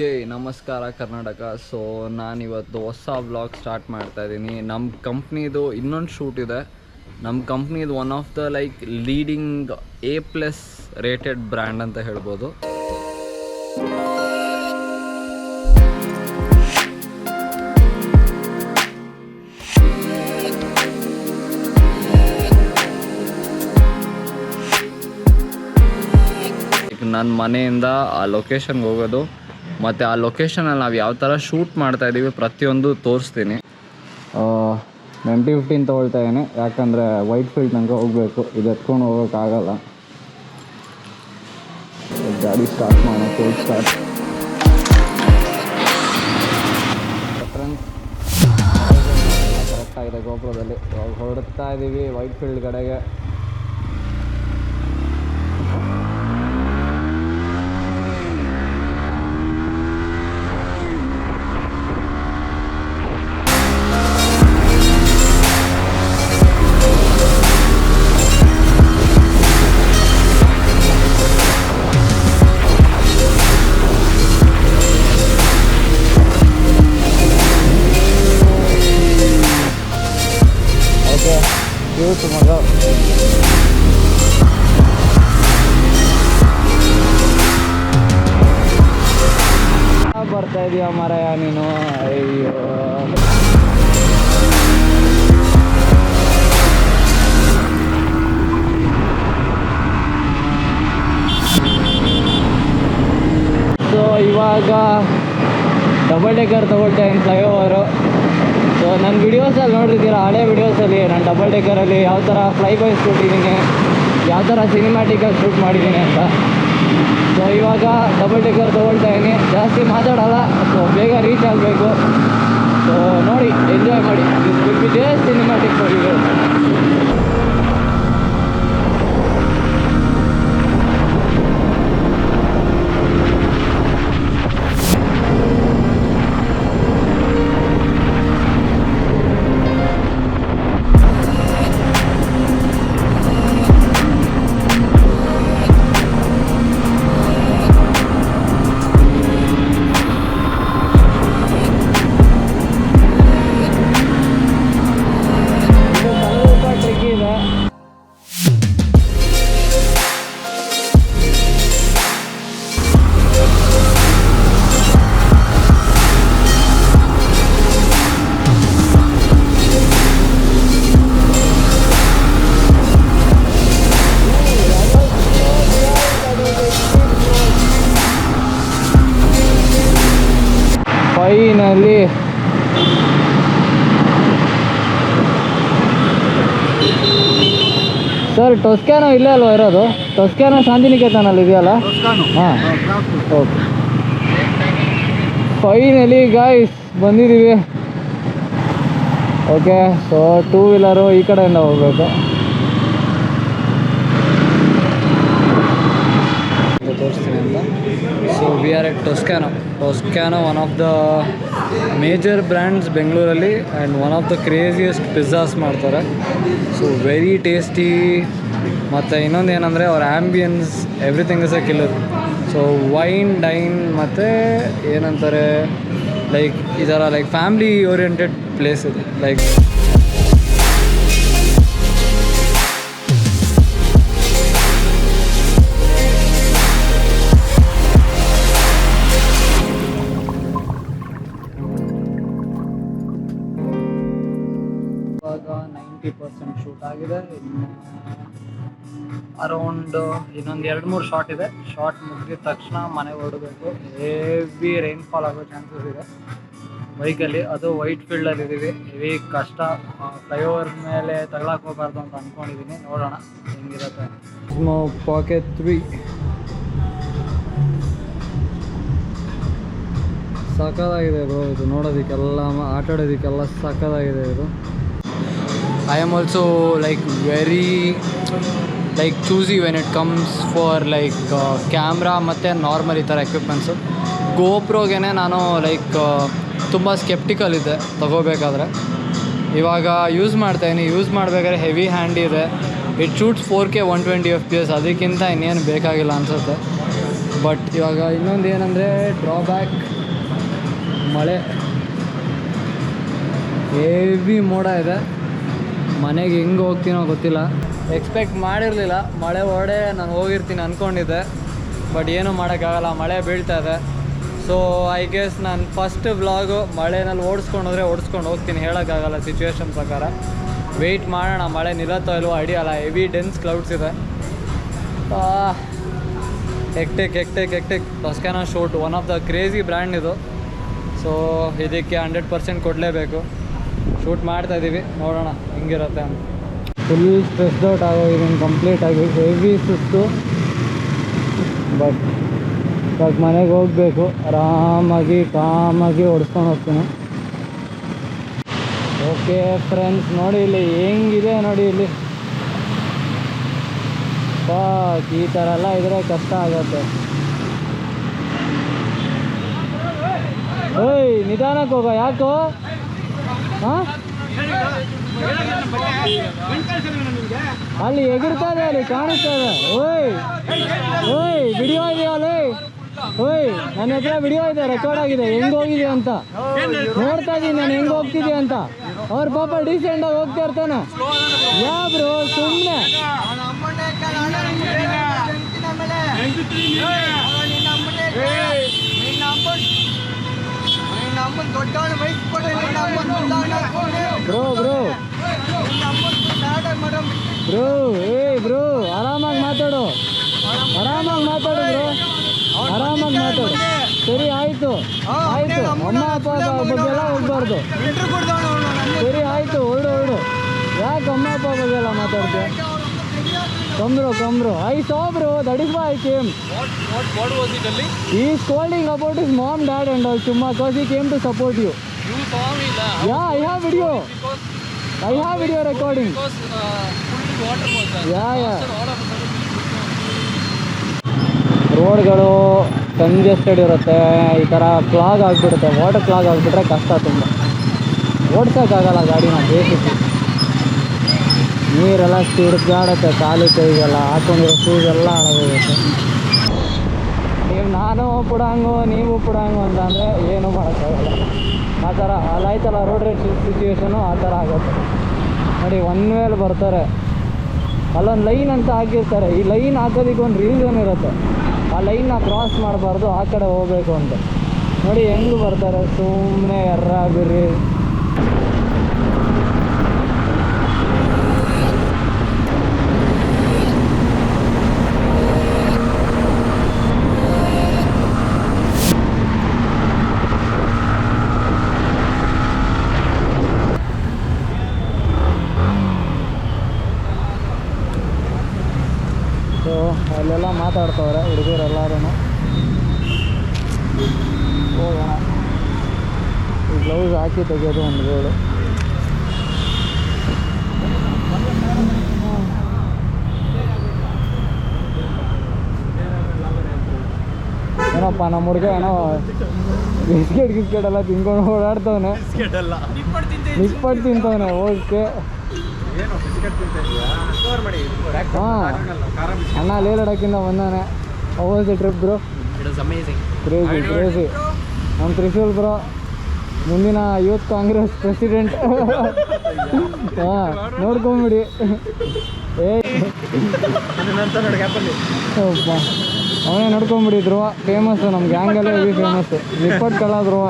Okay, ನಮಸ್ಕಾರ Karnataka. So ನಾನಿವತ್ತು ಹೊಸ ವ್ಲಾಗ್ ಸ್ಟಾರ್ಟ್ ಮಾಡ್ತಾಯಿದ್ದೀನಿ. ನಮ್ಮ ಕಂಪ್ನಿದು ಇನ್ನೊಂದು ಶೂಟ್ ಇದೆ. ನಮ್ಮ ಕಂಪ್ನಿದು one of the leading A+ rated brand ಅಂತ ಹೇಳ್ಬೋದು. ನನ್ನ ಮನೆಯಿಂದ ಆ ಲೊಕೇಶನ್ಗೆ ಹೋಗೋದು ಮತ್ತು ಆ ಲೊಕೇಶನಲ್ಲಿ ನಾವು ಯಾವ ಥರ ಶೂಟ್ ಮಾಡ್ತಾಯಿದ್ದೀವಿ ಪ್ರತಿಯೊಂದು ತೋರಿಸ್ತೀನಿ. 2015 ತೊಗೊಳ್ತಾ ಇದ್ದೀನಿ, ಯಾಕಂದರೆ ವೈಟ್ ಫೀಲ್ಡ್ ತನಕ ಹೋಗಬೇಕು. ಇದು ಎತ್ಕೊಂಡು ಹೋಗೋಕ್ಕಾಗಲ್ಲ. ಗಾಡಿ ಸ್ಟಾರ್ಟ್ ಮಾಡೋಣ. Full start. ಕರೆಕ್ಟಾಗಿದೆ ಗೋಪುರದಲ್ಲಿ. ಹೊರಡ್ತಾ ಇದ್ದೀವಿ ವೈಟ್ ಫೀಲ್ಡ್ ಕಡೆಗೆ. ಮಗ ಬರ್ತಾ ಇದೀಯ ಮಾರಾಯ ನೀನು. ಅಯ್ಯೋ, ಸೊ ಇವಾಗ ಡಬಲ್ ಡೆಕ್ಕರ್ ತೊಗೊಳ್ತಾ ಇದ್ದೀನಿ, ಫ್ಲೈಓವರು. ಸೊ ನನ್ನ ವಿಡಿಯೋಸಲ್ಲಿ ನೋಡಿರ್ತೀರ, ಹಳೆ ವಿಡಿಯೋಸಲ್ಲಿ ನಾನು ಡಬಲ್ ಡೆಕ್ಕರಲ್ಲಿ ಯಾವ ಥರ ಫ್ಲೈ ಬೈ ಶೂಟಿದ್ದೀನಿ, ಯಾವ ಥರ ಸಿನಿಮ್ಯಾಟಿಕಾಗಿ ಶೂಟ್ ಮಾಡಿದ್ದೀನಿ ಅಂತ. ಸೊ ಇವಾಗ ಡಬಲ್ ಡೆಕ್ಕರ್ ತೊಗೊಳ್ತಾ ಇದ್ದೀನಿ. ಜಾಸ್ತಿ ಮಾತಾಡೋಲ್ಲ, ಸೊ ಬೇಗ ರೀಚ್ ಆಗಬೇಕು. ಸೊ ನೋಡಿ, ಎಂಜಾಯ್ ಮಾಡಿ. This will be just cinematic for you. Finally sir, Toscano ಇಲ್ಲೇ ಅಲ್ವಾ ಇರೋದು? ಟೊಸ್ಕ್ಯಾನೋ ಶಾಂತಿನಿಕೇತನಲ್ಲಿ ಇದೆಯಲ್ಲ? ಹಾಂ, ಓಕೆ. ಫೈನಲಿ ಗಾಯ್ಸ್ ಬಂದಿದ್ದೀವಿ. ಓಕೆ, ಸೊ 2 ವೀಲರು ಈ ಕಡೆಯಿಂದ ಹೋಗ್ಬೇಕು. ತೋರಿಸ್ತೀನಿ ಅಂತ. So we are at Toscano one of the major brands ಬೆಂಗಳೂರಲ್ಲಿ, and one of the craziest pizzas ಮಾಡ್ತಾರೆ. So very tasty. ಮತ್ತು ಇನ್ನೊಂದು ಏನಂದರೆ ಅವ್ರ ambience, everything is a killer. So wine, dine ಮತ್ತು ಏನಂತಾರೆ ಈ ಥರ ಫ್ಯಾಮಿಲಿ ಓರಿಯೆಂಟೆಡ್ ಪ್ಲೇಸ್ ಇದೆ. ಇವಾಗ 90% ಶೂಟ್ ಆಗಿದೆ. ಅರೌಂಡ್ ಇನ್ನೊಂದು 2-3 ಶಾಟ್ ಇದೆ. ಶಾಟ್ ಮುಗಿದ ತಕ್ಷಣ ಮನೆಗೆ ಹೊರಡಬೇಕು. ಹೆವಿ ರೈನ್ಫಾಲ್ ಆಗೋ ಚಾನ್ಸಸ್ ಇದೆ ಬೈಕಲ್ಲಿ. ಅದು ವೈಟ್ ಫೀಲ್ಡಲ್ಲಿ ಇದ್ದೀವಿ. ಹೆವಿ ಕಷ್ಟ. ಫ್ಲೈಓವರ್ ಮೇಲೆ ತಗೊಳಕ್ಕೆ ಹೋಗಬಾರ್ದು ಅಂತ ಅಂದ್ಕೊಂಡಿದ್ದೀನಿ. ನೋಡೋಣ ಹೆಂಗಿರುತ್ತೆ. ಪಾಕೆಟ್ 3 ಸಕ್ಕತ್ತಾಗಿದೆ ಬ್ರೋ. ಇದು ನೋಡೋದಕ್ಕೆಲ್ಲ, ಆಟಾಡೋದಕ್ಕೆಲ್ಲ ಸಕ್ಕತ್ತಾಗಿದೆ ಇದು. I am also very choosy when it comes for camera ಮತ್ತು ನಾರ್ಮಲ್ ಈ ಥರ ಎಕ್ವಿಪ್ಮೆಂಟ್ಸು. ಗೋಪ್ರೋಗೆ ನಾನು ತುಂಬ ಸ್ಕೆಪ್ಟಿಕಲ್ ಇದ್ದೆ ತೊಗೋಬೇಕಾದ್ರೆ. ಇವಾಗ ಯೂಸ್ ಮಾಡ್ತಾಯಿದ್ದೀನಿ. ಯೂಸ್ ಮಾಡಬೇಕಾದ್ರೆ ಹೆವಿ ಹ್ಯಾಂಡಿ ಇದೆ. It shoots 4K 120 FPS. ಅದಕ್ಕಿಂತ ಇನ್ನೇನು ಬೇಕಾಗಿಲ್ಲ ಅನಿಸುತ್ತೆ. ಬಟ್ ಇವಾಗ ಇನ್ನೊಂದು ಏನಂದರೆ ಡ್ರಾಬ್ಯಾಕ್, ಮಳೆ ಹೆವಿ ಮೋಡ ಇದೆ. ಮನೆಗೆ ಹೆಂಗೆ ಹೋಗ್ತೀನೋ ಗೊತ್ತಿಲ್ಲ. ಎಕ್ಸ್ಪೆಕ್ಟ್ ಮಾಡಿರಲಿಲ್ಲ ಮಳೆ ಹೊರಡೆ ನಾನು ಹೋಗಿರ್ತೀನಿ ಅಂದ್ಕೊಂಡಿದ್ದೆ, ಬಟ್ ಏನೂ ಮಾಡೋಕ್ಕಾಗಲ್ಲ, ಮಳೆ ಬೀಳ್ತಾ ಇದೆ. ಸೊ ಐ ಗೆಸ್ ನಾನು ಫಸ್ಟ್ ವ್ಲಾಗು ಮಳೆನಲ್ಲಿ ಓಡಿಸ್ಕೊಂಡು ಹೋಗ್ತೀನಿ, ಹೇಳೋಕ್ಕಾಗಲ್ಲ ಸಿಚುವೇಶನ್ ಪ್ರಕಾರ. ವೆಯ್ಟ್ ಮಾಡೋಣ, ಮಳೆ ನಿಲ್ಲತ್ತೋ ಇಲ್ವೋ ಐಡಿಯಲ್ಲ. ಹೆವಿ ಡೆನ್ಸ್ ಕ್ಲೌಡ್ಸ್ ಇದೆ. Hectic Toscano shoot one of the crazy brand ಇದು. ಸೊ ಇದಕ್ಕೆ 100% ಕೊಡಲೇಬೇಕು. ಶೂಟ್ ಮಾಡ್ತಾಯಿದ್ದೀವಿ, ನೋಡೋಣ ಹೆಂಗಿರುತ್ತೆ ಅಂತ. ಫುಲ್ ಸ್ಟ್ರೆಸ್ಡ್ ಔಟ್ ಆಗೋಗಿದ್ದೀನಿ ಕಂಪ್ಲೀಟಾಗಿ, ಹೆವಿ ಸುಸ್ತು. ಬಟ್ ಇವಾಗ ಮನೆಗೆ ಹೋಗಬೇಕು, ಆರಾಮಾಗಿ ಕಾಮಾಗಿ ಓಡಿಸ್ಕೊಂಡು ಹೋಗ್ತೀನಿ. ಓಕೆ ಫ್ರೆಂಡ್ಸ್, ನೋಡಿ ಇಲ್ಲಿ ಹೆಂಗಿದೆ ನೋಡಿ ಇಲ್ಲಿ. ಈ ಥರ ಎಲ್ಲ ಇದ್ರೆ ಕಷ್ಟ ಆಗುತ್ತೆ. ಓಯ್ ನಿಧಾನಕ್ಕೆ ಹೋಗೋ, ಯಾಕೋ? ಹಾಂ, ಅಲ್ಲಿ ಎಗಿರ್ತದೆ, ಅಲ್ಲಿ ಕಾಣಿಸ್ತದೆ. ಓಯ್ ವಿಡಿಯೋ ಇದೆಯಲ್ಲ, ಓಯ್ ನನ್ನ ಹತ್ರ ವಿಡಿಯೋ ಇದೆ, ರೆಕಾರ್ಡ್ ಆಗಿದೆ, ಹೆಂಗೆ ಹೋಗಿದೆ ಅಂತ ನೋಡ್ತಾ ಇದ್ದೀನಿ ನಾನು, ಹೆಂಗೆ ಹೋಗ್ತಿದ್ದೆ ಅಂತ. ಅವ್ರ ಪಾಪ ಡೀಸೆಂಟಾಗಿ ಹೋಗ್ತಾ ಇರ್ತಾನೆ. ಯಾ ಬ್ರೋ ಸುಮ್ಮನೆ ಬ್ರೋ ಬ್ರೋ ಬ್ರೋ ಬ್ರೋ ಆರಾಮಾಗಿ ಮಾತಾಡು ಬ್ರೋ. ಸರಿ ಆಯಿತು, ಅಮ್ಮ ಅಪ್ಪ ಬಗ್ಗೆ ಎಲ್ಲ ಹೋಗ್ಬಾರ್ದು. ಸರಿ ಆಯಿತು, ಹೊರಡು. ಯಾಕೆ ಅಮ್ಮ ಅಪ್ಪ ಬಗ್ಗೆ ಎಲ್ಲ ಮಾತಾಡ್ತೀಯ? Kambro. I saw bro, that is why I came. What was it, Ali? He is scolding about his mom, dad and all, Chumma, because he came to support you. You saw me now? Yeah, I have video. I have video recording. Because full water was there. Yeah. ರೋಡ್ಗಳು congested ಇರುತ್ತೆ, ಈ ಥರ clog ಆಗಿಬಿಡುತ್ತೆ. Water clog ಆಗಿಬಿಟ್ರೆ ಕಷ್ಟ ತುಂಬ, ಓಡ್ಸೋಕ್ಕಾಗಲ್ಲ ಗಾಡಿನ. Basic ನೀರೆಲ್ಲ ತಿರುಗಾಡುತ್ತೆ, ಕಾಲು ಕೈಗೆಲ್ಲ ಹಾಕೊಂಡಿರೋ ಶೂಸ್ ಎಲ್ಲ ಹಾಳಾಗೋಗುತ್ತೆ. ನಾನು ಪುಡಾಂಗು ನೀವು ಪುಡಾಂಗು ಅಂತ ಅಂದರೆ ಏನೂ ಮಾಡೋಕ್ಕಾಗಲ್ಲ. ಆ ಥರ ಅಲ್ಲಾಯ್ತಲ್ಲ ರೋಡ್ ರೇಟ್ ಸಿಚುವೇಶನು ಆ ಥರ ಆಗುತ್ತೆ ನೋಡಿ. ಒನ್ ವೇಲ್ ಬರ್ತಾರೆ, ಅಲ್ಲೊಂದು ಲೈನ್ ಅಂತ ಹಾಕಿರ್ತಾರೆ. ಈ ಲೈನ್ ಹಾಕೋದಕ್ಕೆ ಒಂದು ರೀಸನ್ ಇರುತ್ತೆ, ಆ ಲೈನ್ನ ಕ್ರಾಸ್ ಮಾಡಬಾರ್ದು, ಆ ಕಡೆ ಹೋಗಬೇಕು ಅಂತ. ನೋಡಿ ಹೆಂಗೆ ಬರ್ತಾರೆ ಸುಮ್ಮನೆ ಎರ್ರ ಬಿರ್ರಿ. ಸೊ ಅಲ್ಲೆಲ್ಲ ಮಾತಾಡ್ತವ್ರೆ ಹುಡುಗರೆಲ್ಲರೂ. ಹೋಗೋಣ, ಈ ಗ್ಲೌಸ್ ಹಾಕಿ ತೆಗೆಯೋದು ಒಂದು ರೋಡು. ಏನಪ್ಪ ನಮ್ಮ ಹುಡುಗ ಏನೋ ಬಿಸ್ಕೆಟ್ ಎಲ್ಲ ತಿನ್ಕೊಂಡು ಓಡಾಡ್ತವನೆ, ನಿಪ್ಪಟ್ಟು ತಿಂತವನೆ. ಓಕೆ ಹಾಂ, ಅಣ್ಣ ಲೇಲಡಕ್ಕಿಂತ ಬಂದಾನೆ. How was the trip bro? It was amazing. Crazy. ನಮ್ಮ ತ್ರಿಶೂಲ್ ಬ್ರೋ ಮುಂದಿನ ಯೂತ್ ಕಾಂಗ್ರೆಸ್ ಪ್ರೆಸಿಡೆಂಟ್. ಹಾಂ, ನೋಡ್ಕೊಂಬಿಡಿ. ಅವನೇ ನೋಡ್ಕೊಂಬಿಡಿ. ಧ್ರುವ ಫೇಮಸ್ಸು, ನಮ್ಮ ಗ್ಯಾಂಗಲ್ಲೇ ಹೆವಿ ಫೇಮಸ್ಸು. ನಿಪ್ಪಟ್ಟು ಕಳ್ಳ ಧ್ರುವ.